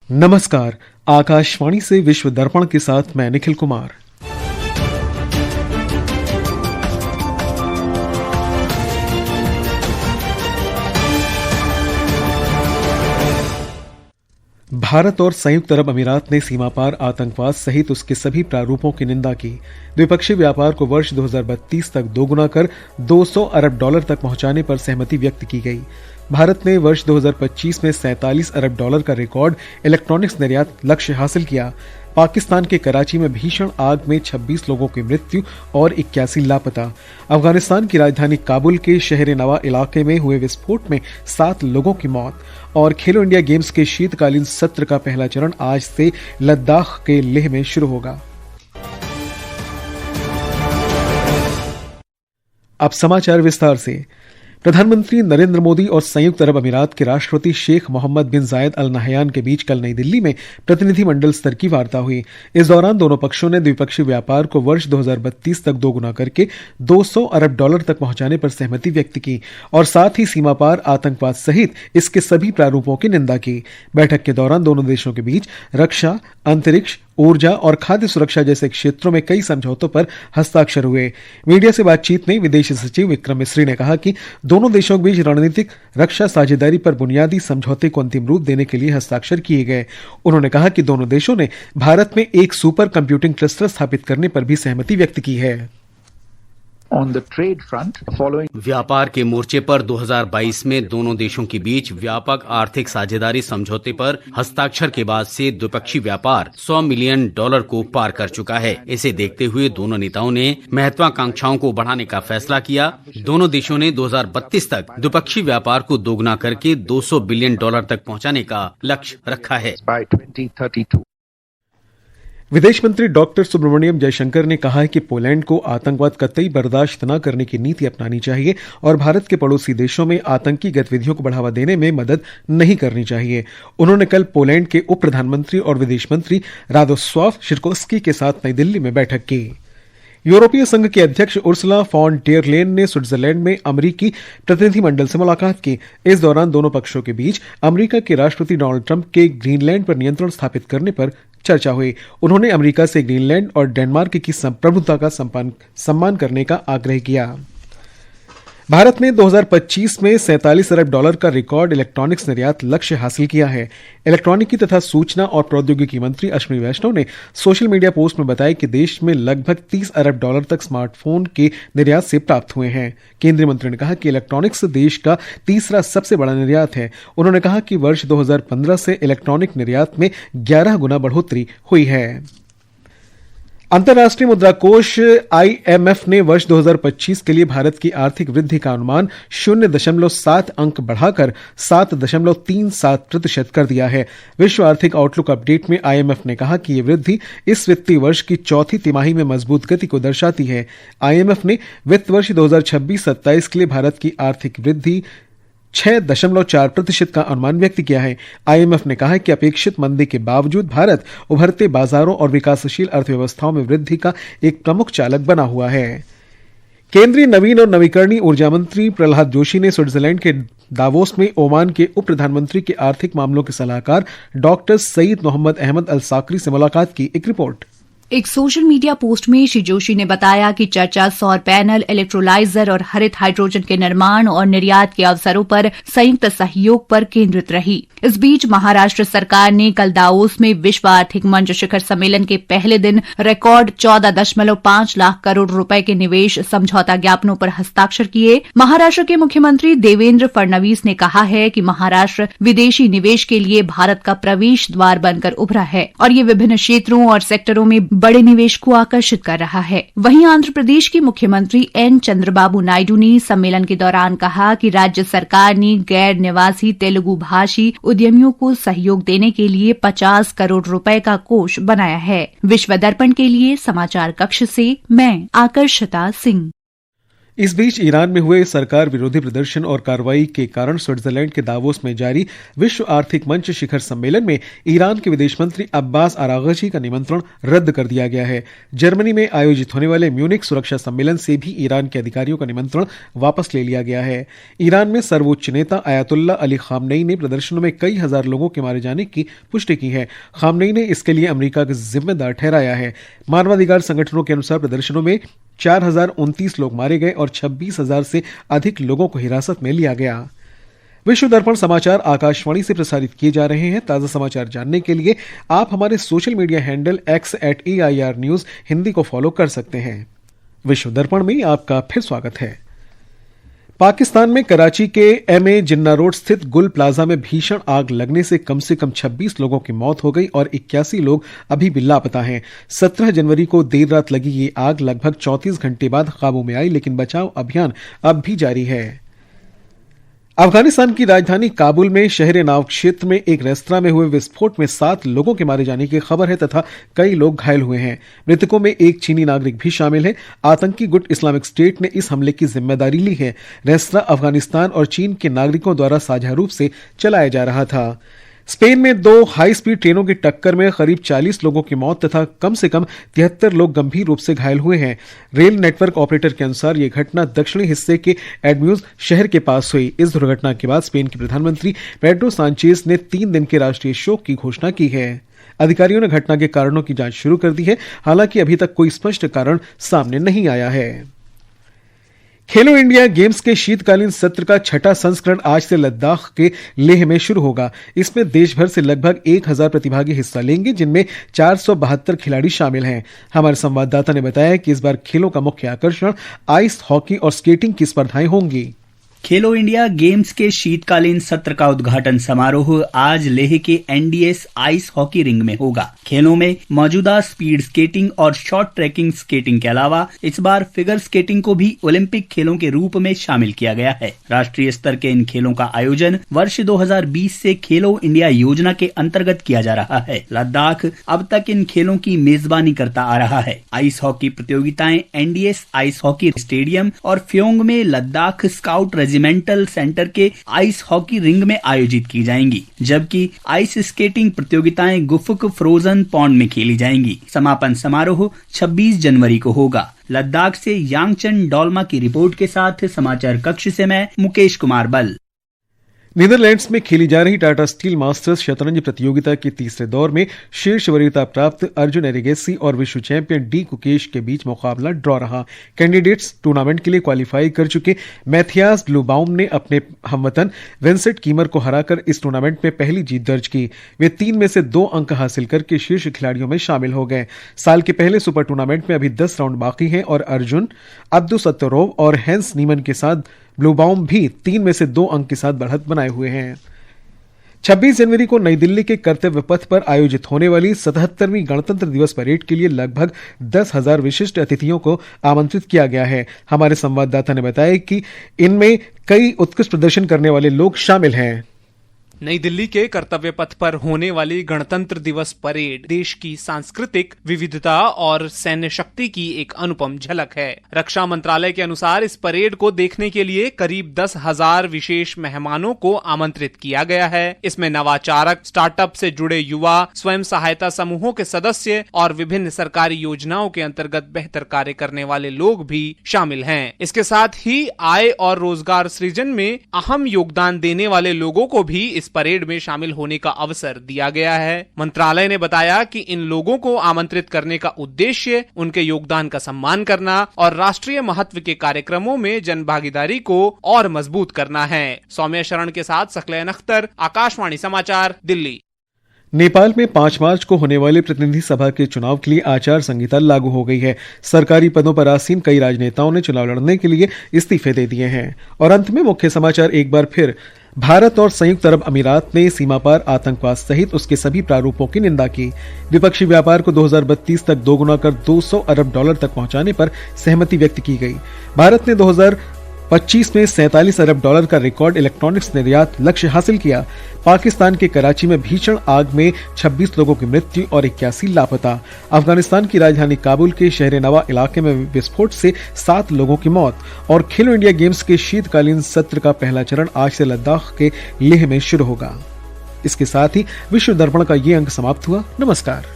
नमस्कार। आकाशवाणी से विश्व दर्पण के साथ मैं निखिल कुमार। भारत और संयुक्त अरब अमीरात ने सीमा पार आतंकवाद सहित उसके सभी प्रारूपों की निंदा की। द्विपक्षीय व्यापार को वर्ष 2032 तक दोगुना कर $200 अरब तक पहुंचाने पर सहमति व्यक्त की गई। भारत ने वर्ष 2025 में $47 अरब का रिकॉर्ड इलेक्ट्रॉनिक्स निर्यात लक्ष्य हासिल किया। पाकिस्तान के कराची में भीषण आग में 26 लोगों की मृत्यु और 81 लापता। अफगानिस्तान की राजधानी काबुल के शहर नवा इलाके में हुए विस्फोट में 7 लोगों की मौत। और खेलो इंडिया गेम्स के शीतकालीन सत्र का पहला चरण आज से लद्दाख के लेह में शुरू होगा। अब समाचार विस्तार से। प्रधानमंत्री नरेंद्र मोदी और संयुक्त अरब अमीरात के राष्ट्रपति शेख मोहम्मद बिन जायद अल नहयान के बीच कल नई दिल्ली में प्रतिनिधिमंडल स्तर की वार्ता हुई। इस दौरान दोनों पक्षों ने द्विपक्षीय व्यापार को वर्ष 2032 तक दोगुना करके $200 अरब तक पहुंचाने पर सहमति व्यक्त की और साथ ही सीमा पार आतंकवाद सहित इसके सभी प्रारूपों की निंदा की। बैठक के दौरान दोनों देशों के बीच रक्षा, अंतरिक्ष, ऊर्जा और खाद्य सुरक्षा जैसे क्षेत्रों में कई समझौतों पर हस्ताक्षर हुए। मीडिया से बातचीत में विदेश सचिव विक्रम मिस्री ने कहा कि दोनों देशों के बीच रणनीतिक रक्षा साझेदारी पर बुनियादी समझौते को अंतिम रूप देने के लिए हस्ताक्षर किए गए। उन्होंने कहा कि दोनों देशों ने भारत में एक सुपर कंप्यूटिंग क्लस्टर स्थापित करने पर भी सहमति व्यक्त की है। व्यापार के मोर्चे पर 2022 में दोनों देशों के बीच व्यापक आर्थिक साझेदारी समझौते पर हस्ताक्षर के बाद से द्विपक्षीय व्यापार $100 मिलियन को पार कर चुका है। इसे देखते हुए दोनों नेताओं ने महत्वाकांक्षाओं को बढ़ाने का फैसला किया। दोनों देशों ने 2032 तक द्विपक्षीय व्यापार को दोगुना करके $200 बिलियन तक पहुँचाने का लक्ष्य रखा है। विदेश मंत्री डॉक्टर सुब्रमण्यम जयशंकर ने कहा है कि पोलैंड को आतंकवाद कतई बर्दाश्त न करने की नीति अपनानी चाहिए और भारत के पड़ोसी देशों में आतंकी गतिविधियों को बढ़ावा देने में मदद नहीं करनी चाहिए। उन्होंने कल पोलैंड के उप प्रधानमंत्री और विदेश मंत्री रादोस्लाव सिकोर्स्की के साथ नई दिल्ली में बैठक की। यूरोपीय संघ के अध्यक्ष उर्सुला फॉन डेर लेyen ने स्विट्जरलैंड में अमेरिकी प्रतिनिधिमंडल से मुलाकात की। इस दौरान दोनों पक्षों के बीच अमेरिका के राष्ट्रपति डोनाल्ड ट्रंप के ग्रीनलैंड पर नियंत्रण स्थापित करने पर चर्चा हुई। उन्होंने अमेरिका से ग्रीनलैंड और डेनमार्क की संप्रभुता का सम्मान करने का आग्रह किया। भारत ने 2025 में $47 अरब का रिकॉर्ड इलेक्ट्रॉनिक्स निर्यात लक्ष्य हासिल किया है। इलेक्ट्रॉनिकी तथा सूचना और प्रौद्योगिकी मंत्री अश्विनी वैष्णव ने सोशल मीडिया पोस्ट में बताया कि देश में लगभग $30 अरब तक स्मार्टफोन के निर्यात से प्राप्त हुए हैं। केंद्रीय मंत्री ने कहा कि इलेक्ट्रॉनिक्स देश का तीसरा सबसे बड़ा निर्यात है। उन्होंने कहा कि वर्ष 2015 से इलेक्ट्रॉनिक निर्यात में 11 गुना बढ़ोतरी हुई है। अंतर्राष्ट्रीय मुद्रा कोष IMF ने वर्ष 2025 के लिए भारत की आर्थिक वृद्धि का अनुमान 0.7 अंक बढ़ाकर 7.37% कर दिया है। विश्व आर्थिक आउटलुक अपडेट में IMF ने कहा कि ये वृद्धि इस वित्तीय वर्ष की चौथी तिमाही में मजबूत गति को दर्शाती है। IMF ने वित्त वर्ष 2026-27 के लिए भारत की आर्थिक वृद्धि 6.4% का अनुमान व्यक्त किया है। IMF ने कहा है कि अपेक्षित मंदी के बावजूद भारत उभरते बाजारों और विकासशील अर्थव्यवस्थाओं में वृद्धि का एक प्रमुख चालक बना हुआ है। केंद्रीय नवीन और नवीकरणीय ऊर्जा मंत्री प्रहलाद जोशी ने स्विट्जरलैंड के दावोस में ओमान के उप प्रधानमंत्री के आर्थिक मामलों के सलाहकार डॉक्टर सईद मोहम्मद अहमद अल साकरी से मुलाकात की। एक रिपोर्ट। एक सोशल मीडिया पोस्ट में श्री जोशी ने बताया कि चर्चा सौर पैनल, इलेक्ट्रोलाइजर और हरित हाइड्रोजन के निर्माण और निर्यात के अवसरों पर संयुक्त सहयोग पर केंद्रित रही। इस बीच महाराष्ट्र सरकार ने कल दावोस में विश्व आर्थिक मंच शिखर सम्मेलन के पहले दिन रिकॉर्ड 14.5 लाख करोड़ रुपए के निवेश समझौता ज्ञापनों पर हस्ताक्षर किए। महाराष्ट्र के मुख्यमंत्री देवेंद्र फडणवीस ने कहा है कि महाराष्ट्र विदेशी निवेश के लिए भारत का प्रवेश द्वार बनकर उभरा है और ये विभिन्न क्षेत्रों और सेक्टरों में बड़े निवेश को आकर्षित कर रहा है। वहीं आंध्र प्रदेश के मुख्यमंत्री एन चंद्रबाबू नायडू ने सम्मेलन के दौरान कहा कि राज्य सरकार ने गैर निवासी तेलुगु भाषी उद्यमियों को सहयोग देने के लिए 50 करोड़ रुपए का कोष बनाया है। विश्व दर्पण के लिए समाचार कक्ष से मैं आकर्षिता सिंह। इस बीच ईरान में हुए सरकार विरोधी प्रदर्शन और कार्रवाई के कारण स्विट्जरलैंड के दावोस में जारी विश्व आर्थिक मंच शिखर सम्मेलन में ईरान के विदेश मंत्री अब्बास अरागची का निमंत्रण रद्द कर दिया गया है। जर्मनी में आयोजित होने वाले म्यूनिख सुरक्षा सम्मेलन से भी ईरान के अधिकारियों का निमंत्रण वापस ले लिया गया है। ईरान में सर्वोच्च नेता अयातुल्ला अली खामनेई ने प्रदर्शनों में कई हजार लोगों के मारे जाने की पुष्टि की है। खामनेई ने इसके लिए अमेरिका को जिम्मेदार ठहराया है। मानवाधिकार संगठनों के अनुसार प्रदर्शनों में 4029 लोग मारे गए और 26,000 से अधिक लोगों को हिरासत में लिया गया। विश्व दर्पण समाचार आकाशवाणी से प्रसारित किए जा रहे हैं। ताजा समाचार जानने के लिए आप हमारे social media handle x@AIR News Hindi को फॉलो कर सकते हैं। विश्व दर्पण में आपका फिर स्वागत है। पाकिस्तान में कराची के MA जिन्ना रोड स्थित गुल प्लाजा में भीषण आग लगने से कम 26 लोगों की मौत हो गई और 81 लोग अभी भी लापता हैं। 17 जनवरी को देर रात लगी ये आग लगभग 34 घंटे बाद काबू में आई, लेकिन बचाव अभियान अब भी जारी है। अफगानिस्तान की राजधानी काबुल में शहर नाव क्षेत्र में एक रेस्तरां में हुए विस्फोट में 7 लोगों के मारे जाने की खबर है तथा कई लोग घायल हुए हैं। मृतकों में एक चीनी नागरिक भी शामिल है। आतंकी गुट इस्लामिक स्टेट ने इस हमले की जिम्मेदारी ली है। रेस्तरां अफगानिस्तान और चीन के नागरिकों द्वारा साझा रूप से चलाया जा रहा था। स्पेन में 2 हाई स्पीड ट्रेनों की टक्कर में करीब 40 लोगों की मौत तथा कम से कम 73 लोग गंभीर रूप से घायल हुए हैं। रेल नेटवर्क ऑपरेटर के अनुसार यह घटना दक्षिणी हिस्से के एडम्यूज शहर के पास हुई। इस दुर्घटना के बाद स्पेन के प्रधानमंत्री पेड्रो सांचेज ने 3 दिन के राष्ट्रीय शोक की घोषणा की है। अधिकारियों ने घटना के कारणों की जांच शुरू कर दी है। हालांकि अभी तक कोई स्पष्ट कारण सामने नहीं आया है। खेलो इंडिया गेम्स के शीतकालीन सत्र का 6वां संस्करण आज से लद्दाख के लेह में शुरू होगा। इसमें देश भर से लगभग 1000 प्रतिभागी हिस्सा लेंगे, जिनमें 472 खिलाड़ी शामिल हैं। हमारे संवाददाता ने बताया कि इस बार खेलों का मुख्य आकर्षण आइस हॉकी और स्केटिंग की स्पर्धाएं होंगी। खेलो इंडिया गेम्स के शीतकालीन सत्र का उद्घाटन समारोह आज लेह के NDS आइस हॉकी रिंग में होगा। खेलों में मौजूदा स्पीड स्केटिंग और शॉर्ट ट्रैकिंग स्केटिंग के अलावा इस बार फिगर स्केटिंग को भी ओलंपिक खेलों के रूप में शामिल किया गया है। राष्ट्रीय स्तर के इन खेलों का आयोजन वर्ष 2020 से खेलो इंडिया योजना के अंतर्गत किया जा रहा है। लद्दाख अब तक इन खेलों की मेजबानी करता आ रहा है। आइस हॉकी प्रतियोगिताएं NDS आइस हॉकी स्टेडियम और फ्योंग में लद्दाख स्काउट रेजिमेंटल सेंटर के आइस हॉकी रिंग में आयोजित की जाएंगी, जबकि आइस स्केटिंग प्रतियोगिताएं गुफुक फ्रोजन पॉन्ड में खेली जाएंगी। समापन समारोह 26 जनवरी को होगा। लद्दाख से यांगचन डोलमा की रिपोर्ट के साथ समाचार कक्ष से मैं मुकेश कुमार बल। नीदरलैंड्स में खेली जा रही टाटा स्टील मास्टर्स शतरंज प्रतियोगिता के तीसरे दौर में शीर्ष वरीयता प्राप्त अर्जुन एरिगेसी और विश्व चैंपियन डी कुकेश के बीच मुकाबला ड्रॉ रहा। कैंडिडेट्स टूर्नामेंट के लिए क्वालिफाई कर चुके मैथियास ब्लूबाउम ने अपने हमवतन विंसेंट कीमर को हराकर इस टूर्नामेंट में पहली जीत दर्ज की। वे 3 में से 2 अंक हासिल करके शीर्ष खिलाड़ियों में शामिल हो गए। साल के पहले सुपर टूर्नामेंट में अभी 10 राउंड बाकी हैं और अर्जुन, अब्दुसत्तरोव और हेंस नीमन के साथ ब्लूबाउम भी 3 में से 2 अंक के साथ बढ़त बनाए हुए हैं। 26 जनवरी को नई दिल्ली के कर्तव्य पथ पर आयोजित होने वाली 77वीं गणतंत्र दिवस परेड के लिए लगभग 10,000 विशिष्ट अतिथियों को आमंत्रित किया गया है। हमारे संवाददाता ने बताया कि इनमें कई उत्कृष्ट प्रदर्शन करने वाले लोग शामिल हैं। नई दिल्ली के कर्तव्य पथ पर होने वाली गणतंत्र दिवस परेड देश की सांस्कृतिक विविधता और सैन्य शक्ति की एक अनुपम झलक है। रक्षा मंत्रालय के अनुसार इस परेड को देखने के लिए करीब 10,000 विशेष मेहमानों को आमंत्रित किया गया है। इसमें नवाचारक, स्टार्टअप से जुड़े युवा, स्वयं सहायता समूहों के सदस्य और विभिन्न सरकारी योजनाओं के अंतर्गत बेहतर कार्य करने वाले लोग भी शामिल हैं। इसके साथ ही आय और रोजगार सृजन में अहम योगदान देने वाले लोगों को भी इस परेड में शामिल होने का अवसर दिया गया है। मंत्रालय ने बताया कि इन लोगों को आमंत्रित करने का उद्देश्य उनके योगदान का सम्मान करना और राष्ट्रीय महत्व के कार्यक्रमों में जनभागीदारी को और मजबूत करना है। सौम्या शरण के साथ सकलैन अख्तर, आकाशवाणी समाचार, दिल्ली। नेपाल में 5 मार्च को होने वाले प्रतिनिधि सभा के चुनाव के लिए आचार संहिता लागू हो गई है। सरकारी पदों पर आसीन कई राजनेताओं ने चुनाव लड़ने के लिए इस्तीफे दे दिए हैं। और अंत में मुख्य समाचार एक बार फिर। भारत और संयुक्त अरब अमीरात ने सीमा पार आतंकवाद सहित उसके सभी प्रारूपों की निंदा की। द्विपक्षीय व्यापार को 2032 तक दोगुना कर $200 अरब तक पहुंचाने पर सहमति व्यक्त की गई। भारत ने 25 में $47 अरब का रिकॉर्ड इलेक्ट्रॉनिक्स निर्यात लक्ष्य हासिल किया। पाकिस्तान के कराची में भीषण आग में 26 लोगों की मृत्यु और 81 लापता। अफगानिस्तान की राजधानी काबुल के शहर नवा इलाके में विस्फोट से 7 लोगों की मौत। और खेलो इंडिया गेम्स के शीतकालीन सत्र का पहला चरण आज से लद्दाख के लेह में शुरू होगा। इसके साथ ही विश्व दर्पण का ये अंक समाप्त हुआ। नमस्कार।